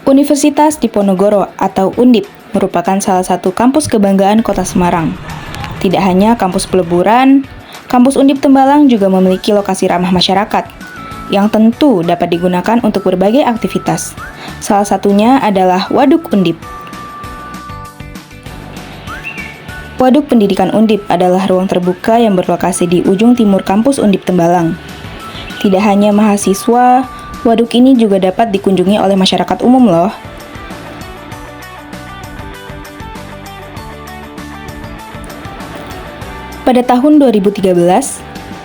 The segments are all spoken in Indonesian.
Universitas Diponegoro atau Undip merupakan salah satu kampus kebanggaan Kota Semarang. Tidak hanya kampus peleburan, kampus Undip Tembalang juga memiliki lokasi ramah masyarakat yang tentu dapat digunakan untuk berbagai aktivitas. Salah satunya adalah Waduk Undip. Waduk Pendidikan Undip adalah ruang terbuka yang berlokasi di ujung timur kampus Undip Tembalang. Tidak hanya mahasiswa, waduk ini juga dapat dikunjungi oleh masyarakat umum loh. Pada tahun 2013,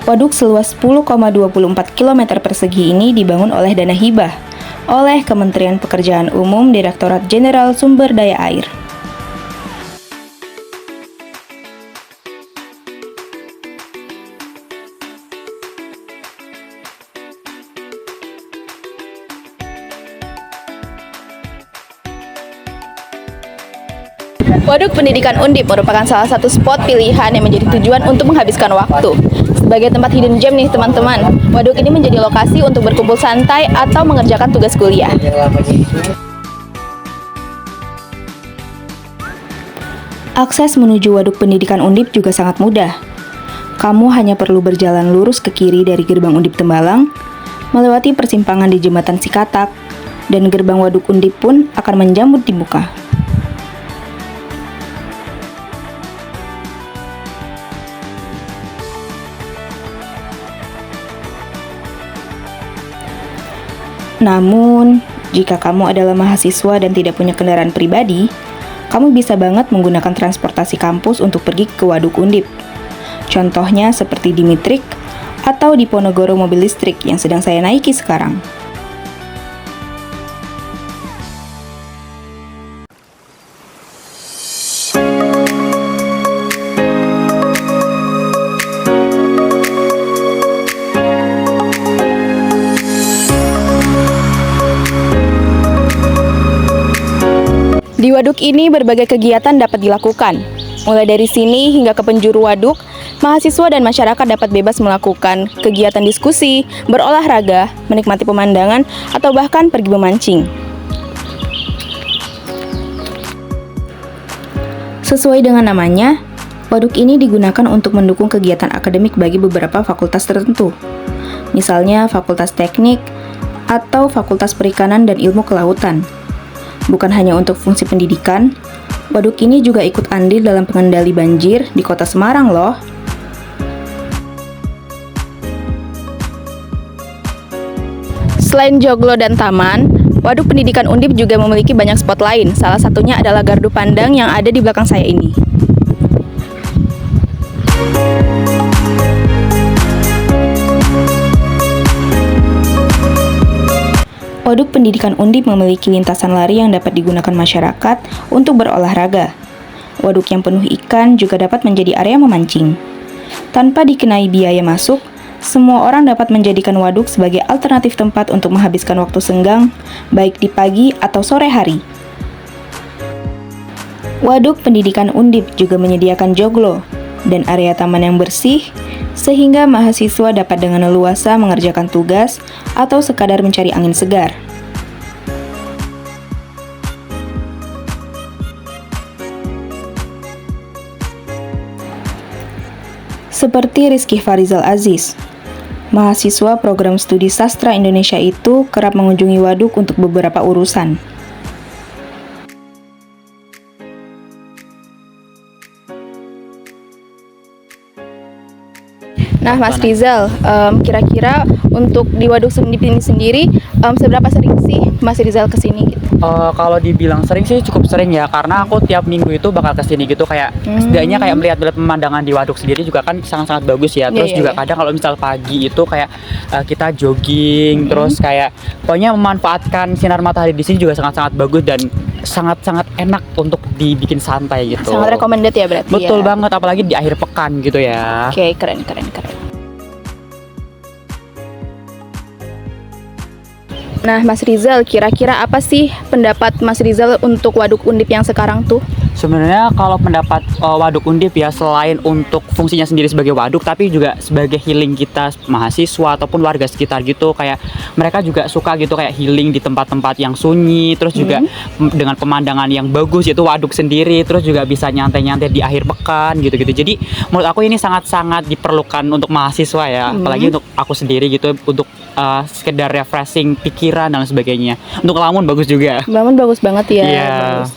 waduk seluas 10,24 km persegi ini dibangun oleh dana hibah oleh Kementerian Pekerjaan Umum Direktorat Jenderal Sumber Daya Air. Waduk Pendidikan Undip merupakan salah satu spot pilihan yang menjadi tujuan untuk menghabiskan waktu. Sebagai tempat hidden gem nih teman-teman, waduk ini menjadi lokasi untuk berkumpul santai atau mengerjakan tugas kuliah. Akses menuju Waduk Pendidikan Undip juga sangat mudah. Kamu hanya perlu berjalan lurus ke kiri dari gerbang Undip Tembalang, melewati persimpangan di Jembatan Sikatak, dan gerbang Waduk Undip pun akan menjambut di muka. Namun, jika kamu adalah mahasiswa dan tidak punya kendaraan pribadi, kamu bisa banget menggunakan transportasi kampus untuk pergi ke Waduk Undip. Contohnya seperti di Mitrik atau di Diponegoro mobil listrik yang sedang saya naiki sekarang. Di waduk ini berbagai kegiatan dapat dilakukan. Mulai dari sini hingga ke penjuru waduk, mahasiswa dan masyarakat dapat bebas melakukan kegiatan diskusi, berolahraga, menikmati pemandangan, atau bahkan pergi memancing. Sesuai dengan namanya, waduk ini digunakan untuk mendukung kegiatan akademik bagi beberapa fakultas tertentu. Misalnya Fakultas Teknik atau Fakultas Perikanan dan Ilmu Kelautan. Bukan hanya untuk fungsi pendidikan, waduk ini juga ikut andil dalam pengendali banjir di Kota Semarang loh. Selain joglo dan taman, Waduk Pendidikan Undip juga memiliki banyak spot lain. Salah satunya adalah gardu pandang yang ada di belakang saya ini. Waduk Pendidikan Undip memiliki lintasan lari yang dapat digunakan masyarakat untuk berolahraga. Waduk yang penuh ikan juga dapat menjadi area memancing. Tanpa dikenai biaya masuk, semua orang dapat menjadikan waduk sebagai alternatif tempat untuk menghabiskan waktu senggang, baik di pagi atau sore hari. Waduk Pendidikan Undip juga menyediakan joglo dan area taman yang bersih, sehingga mahasiswa dapat dengan leluasa mengerjakan tugas atau sekadar mencari angin segar. Seperti Rizky Farizal Aziz, mahasiswa program studi sastra Indonesia itu kerap mengunjungi waduk untuk beberapa urusan. Nah, Mas Rizal, kira-kira untuk di Waduk Undip ini sendiri, seberapa sering sih Mas Rizal kesini? Gitu? Kalau dibilang sering sih cukup sering ya, karena aku tiap minggu itu bakal kesini gitu, kayak setidaknya kayak melihat pemandangan di waduk sendiri juga kan sangat-sangat bagus ya. Terus juga kadang kalau misal pagi itu kayak kita jogging, terus kayak pokoknya memanfaatkan sinar matahari di sini juga sangat-sangat bagus dan sangat-sangat enak untuk dibikin santai gitu. Sangat recommended ya berarti. Betul ya? banget, apalagi di akhir pekan gitu ya. Oke, keren. Nah, Mas Rizal, kira-kira apa sih pendapat Mas Rizal untuk Waduk Undip yang sekarang tuh? Sebenarnya kalau pendapat Waduk Undip ya, selain untuk fungsinya sendiri sebagai waduk, tapi juga sebagai healing kita mahasiswa ataupun warga sekitar gitu. Kayak mereka juga suka gitu kayak healing di tempat-tempat yang sunyi, terus juga dengan pemandangan yang bagus itu waduk sendiri, terus juga bisa nyantai-nyantai di akhir pekan gitu-gitu. Jadi menurut aku ini sangat-sangat diperlukan untuk mahasiswa ya, apalagi untuk aku sendiri gitu, untuk sekedar refreshing pikiran dan sebagainya. Untuk lamun bagus juga. Lamun bagus banget ya. Iya.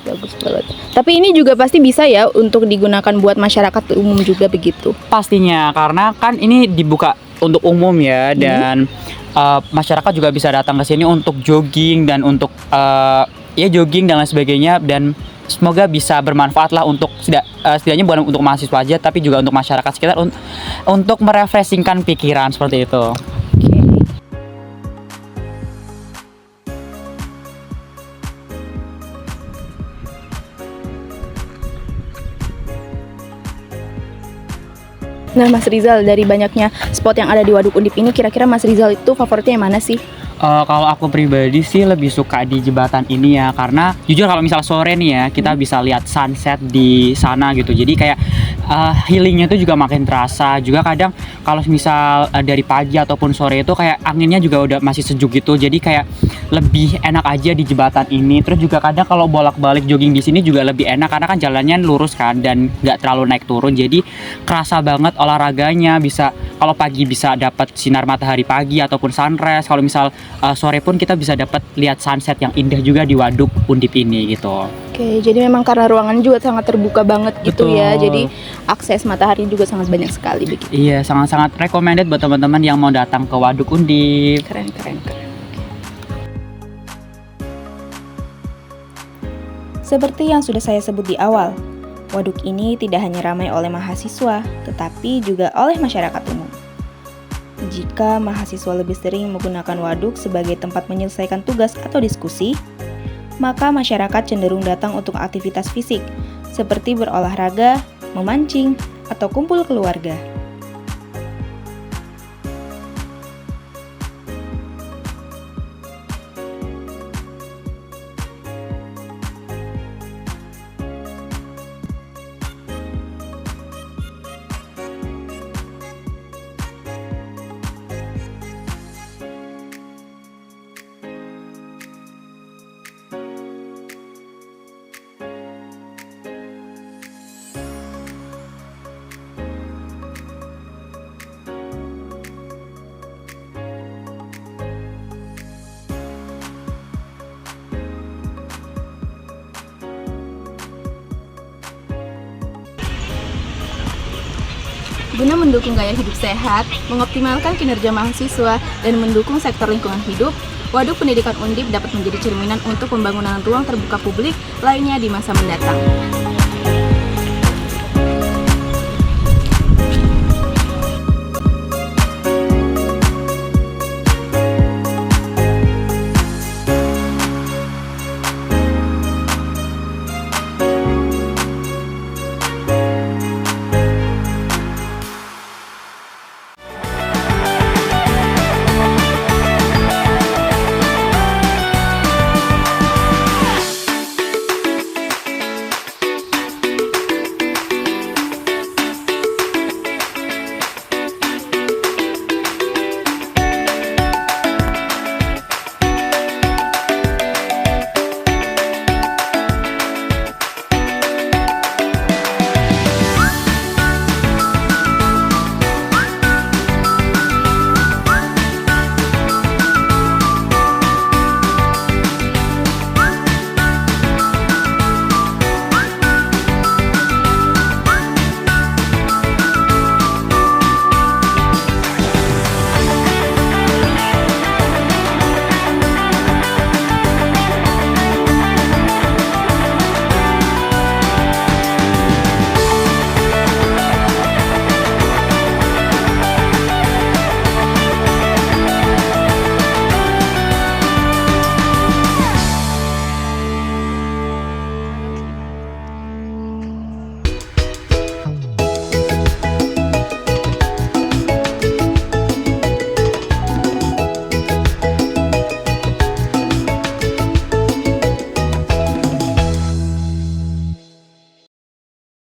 Bagus banget. Tapi ini juga pasti bisa ya untuk digunakan buat masyarakat umum juga begitu. Pastinya, karena kan ini dibuka untuk umum ya, dan masyarakat juga bisa datang ke sini untuk jogging dan untuk ya jogging dan lain sebagainya, dan semoga bisa bermanfaat lah untuk setidaknya bukan untuk mahasiswa aja, tapi juga untuk masyarakat sekitar untuk merefreshingkan pikiran seperti itu. Nah, Mas Rizal, dari banyaknya spot yang ada di Waduk Undip ini, kira-kira Mas Rizal itu favoritnya yang mana sih? Kalau aku pribadi sih lebih suka di jembatan ini ya, karena jujur kalau misal sore nih ya, kita bisa lihat sunset di sana gitu. Jadi kayak healingnya itu juga makin terasa. Juga kadang kalau misal dari pagi ataupun sore itu kayak anginnya juga udah masih sejuk gitu. Jadi kayak lebih enak aja di jembatan ini. Terus juga kadang kalau bolak-balik jogging di sini juga lebih enak karena kan jalannya lurus kan dan nggak terlalu naik turun. Jadi kerasa banget olahraganya. Bisa kalau pagi bisa dapat sinar matahari pagi ataupun sunrise. Kalau misal sore pun kita bisa dapat lihat sunset yang indah juga di Waduk Undip ini gitu. Oke, jadi memang karena ruangan juga sangat terbuka banget gitu. Betul. Ya. Jadi akses matahari juga sangat banyak sekali begitu. Iya, sangat-sangat recommended buat teman-teman yang mau datang ke Waduk Undip. Keren. Seperti yang sudah saya sebut di awal, waduk ini tidak hanya ramai oleh mahasiswa, tetapi juga oleh masyarakat umum. Jika mahasiswa lebih sering menggunakan waduk sebagai tempat menyelesaikan tugas atau diskusi, maka masyarakat cenderung datang untuk aktivitas fisik, seperti berolahraga, memancing, atau kumpul keluarga. Guna mendukung gaya hidup sehat, mengoptimalkan kinerja mahasiswa, dan mendukung sektor lingkungan hidup, Waduk Pendidikan Undip dapat menjadi cerminan untuk pembangunan ruang terbuka publik lainnya di masa mendatang.